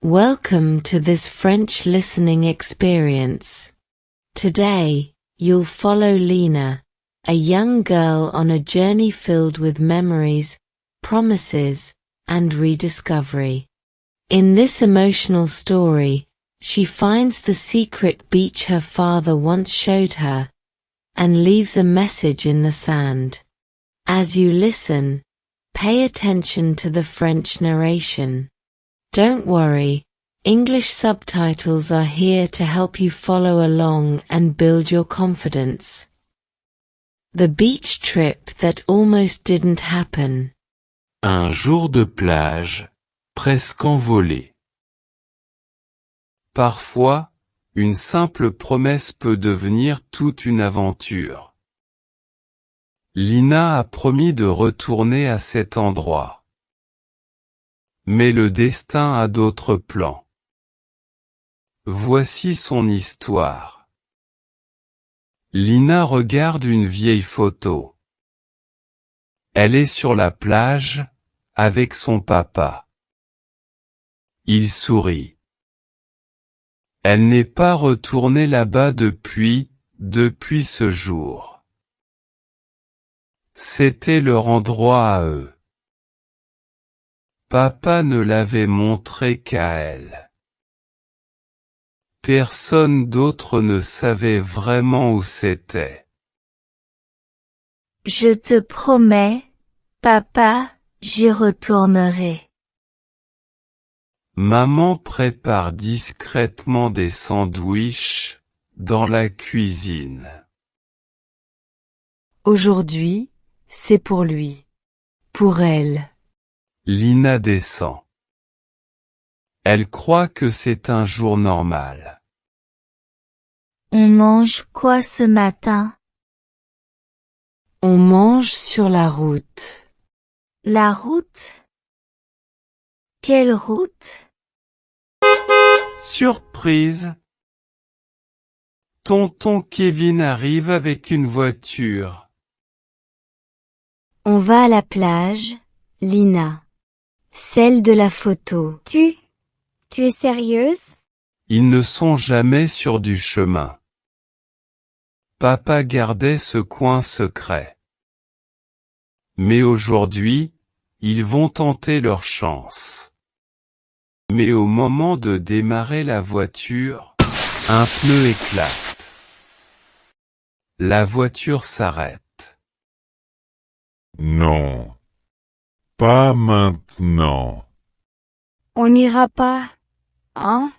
Welcome to this French listening experience. Today, you'll follow Lina, a young girl on a journey filled with memories, promises, and rediscovery. In this emotional story, she finds the secret beach her father once showed her, and leaves a message in the sand. As you listen, pay attention to the French narration. Don't worry, English subtitles are here to help you follow along and build your confidence. The beach trip that almost didn't happen. Un jour de plage, presque envolé. Parfois, une simple promesse peut devenir toute une aventure. Lina a promis de retourner à cet endroit. Mais le destin a d'autres plans. Voici son histoire. Lina regarde une vieille photo. Elle est sur la plage, avec son papa. Il sourit. Elle n'est pas retournée là-bas depuis ce jour. C'était leur endroit à eux. Papa ne l'avait montré qu'à elle. Personne d'autre ne savait vraiment où c'était. Je te promets, papa, j'y retournerai. Maman prépare discrètement des sandwichs dans la cuisine. Aujourd'hui, c'est pour lui. Pour elle. Lina descend. Elle croit que c'est un jour normal. On mange quoi ce matin? On mange sur la route. La route? Quelle route? Surprise! Tonton Kevin arrive avec une voiture. On va à la plage, Lina. Celle de la photo. Tu es sérieuse? Ils ne sont jamais sûrs du chemin. Papa gardait ce coin secret. Mais aujourd'hui, ils vont tenter leur chance. Mais au moment de démarrer la voiture, un pneu éclate. La voiture s'arrête. Non. Pas maintenant. On n'ira pas, hein?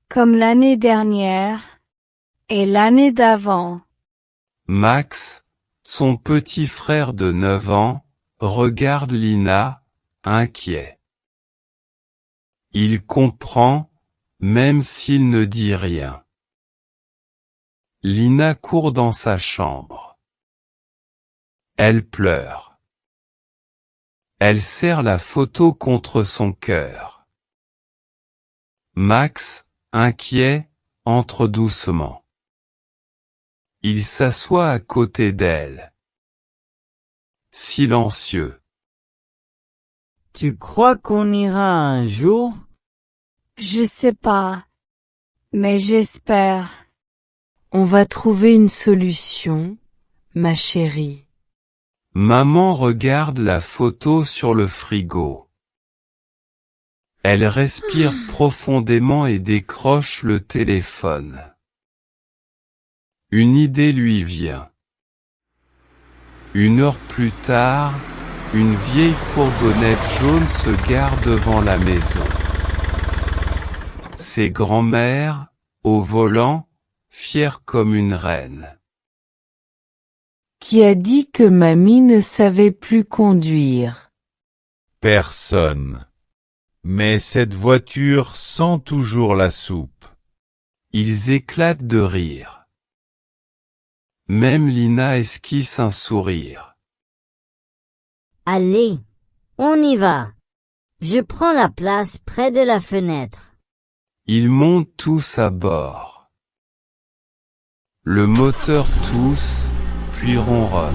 Comme l'année dernière. Et l'année d'avant. Max, son petit frère de 9 ans, regarde Lina, inquiet. Il comprend, même s'il ne dit rien. Lina court dans sa chambre. Elle pleure. Elle serre la photo contre son cœur. Max, inquiet, entre doucement. Il s'assoit à côté d'elle. Silencieux. Tu crois qu'on ira un jour? Je sais pas. Mais j'espère. On va trouver une solution, ma chérie. Maman regarde la photo sur le frigo. Elle respire profondément et décroche le téléphone. Une idée lui vient. 1 heure plus tard, une vieille fourgonnette jaune se gare devant la maison. Ses grands-mères, au volant, fières comme une reine. Qui a dit que mamie ne savait plus conduire? Personne. Mais cette voiture sent toujours la soupe. Ils éclatent de rire. Même Lina esquisse un sourire. Allez, on y va. Je prends la place près de la fenêtre. Ils montent tous à bord. Le moteur tousse, puis ronronne.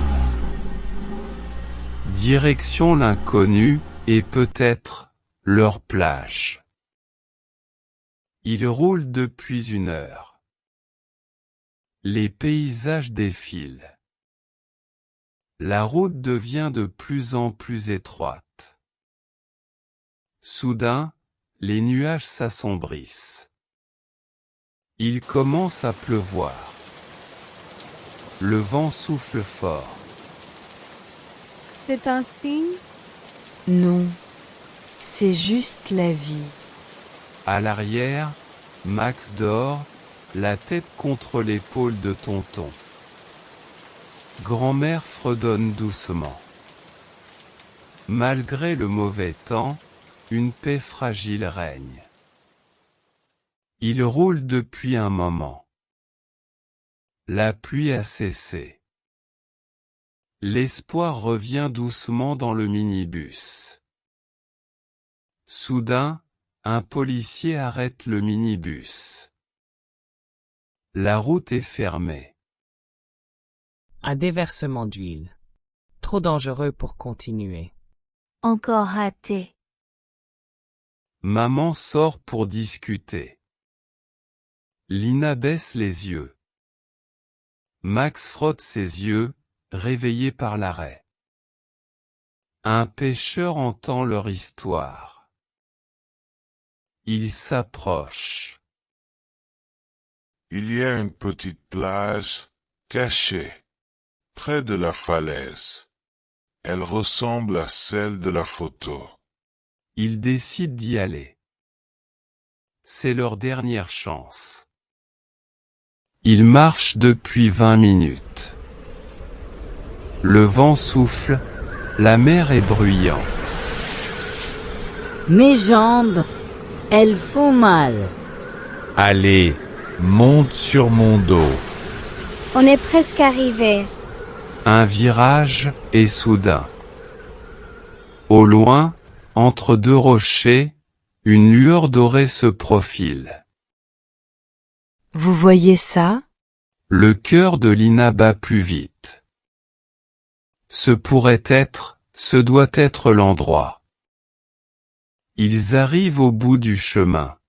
Direction l'inconnu, et peut-être leur plage. Il roule depuis 1 heure. Les paysages défilent. La route devient de plus en plus étroite. Soudain, les nuages s'assombrissent. Il commence à pleuvoir. Le vent souffle fort. C'est un signe? Non, c'est juste la vie. À l'arrière, Max dort, la tête contre l'épaule de tonton. Grand-mère fredonne doucement. Malgré le mauvais temps, une paix fragile règne. Il roule depuis un moment. La pluie a cessé. L'espoir revient doucement dans le minibus. Soudain, un policier arrête le minibus. La route est fermée. Un déversement d'huile. Trop dangereux pour continuer. Encore raté. Maman sort pour discuter. Lina baisse les yeux. Max frotte ses yeux, réveillé par l'arrêt. Un pêcheur entend leur histoire. Il s'approche. Il y a une petite plage, cachée, près de la falaise. Elle ressemble à celle de la photo. Ils décident d'y aller. C'est leur dernière chance. Ils marchent depuis 20 minutes. Le vent souffle, la mer est bruyante. Mes jambes, elles font mal. Allez, monte sur mon dos. On est presque arrivé. Un virage, et soudain. Au loin, entre 2 rochers, une lueur dorée se profile. Vous voyez ça? Le cœur de Lina bat plus vite. Ce doit être l'endroit. Ils arrivent au bout du chemin.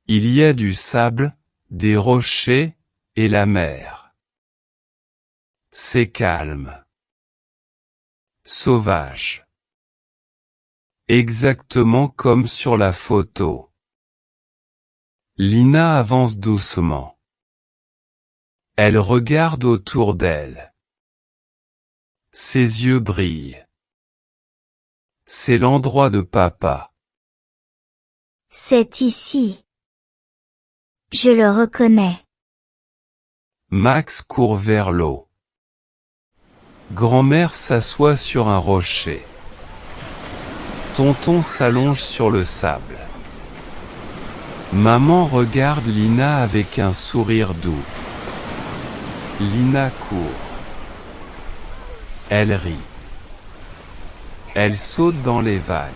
Il y a du sable, des rochers, et la mer. C'est calme. Sauvage. Exactement comme sur la photo. Lina avance doucement. Elle regarde autour d'elle. Ses yeux brillent. C'est l'endroit de papa. C'est ici. Je le reconnais. Max court vers l'eau. Grand-mère s'assoit sur un rocher. Tonton s'allonge sur le sable. Maman regarde Lina avec un sourire doux. Lina court. Elle rit. Elle saute dans les vagues.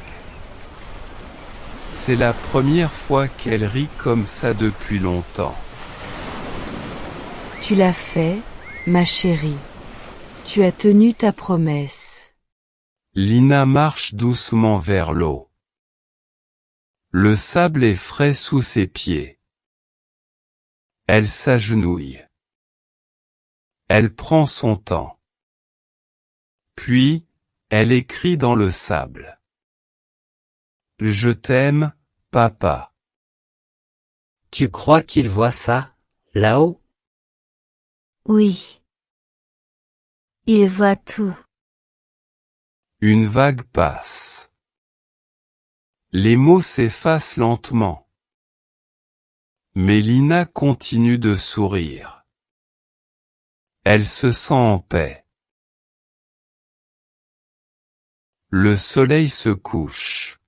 C'est la première fois qu'elle rit comme ça depuis longtemps. Tu l'as fait, ma chérie. Tu as tenu ta promesse. Lina marche doucement vers l'eau. Le sable est frais sous ses pieds. Elle s'agenouille. Elle prend son temps. Puis, elle écrit dans le sable. Je t'aime, papa. Tu crois qu'il voit ça, là-haut? Oui. Il voit tout. Une vague passe. Les mots s'effacent lentement. Mais Lina continue de sourire. Elle se sent en paix. Le soleil se couche.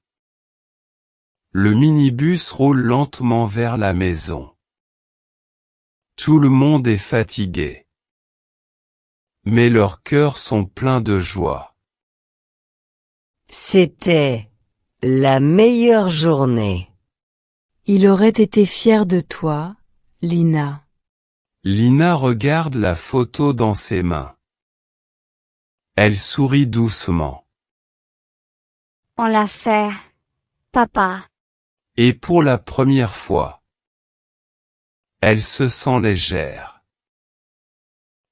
Le minibus roule lentement vers la maison. Tout le monde est fatigué. Mais leurs cœurs sont pleins de joie. C'était la meilleure journée. Il aurait été fier de toi, Lina. Lina regarde la photo dans ses mains. Elle sourit doucement. On l'a fait, papa. Et pour la première fois, elle se sent légère.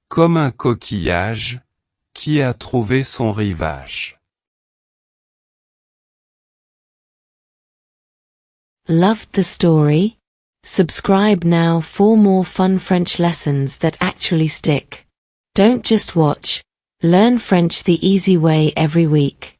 Comme un coquillage, qui a trouvé son rivage. Loved the story? Subscribe now for more fun French lessons that actually stick. Don't just watch, learn French the easy way every week.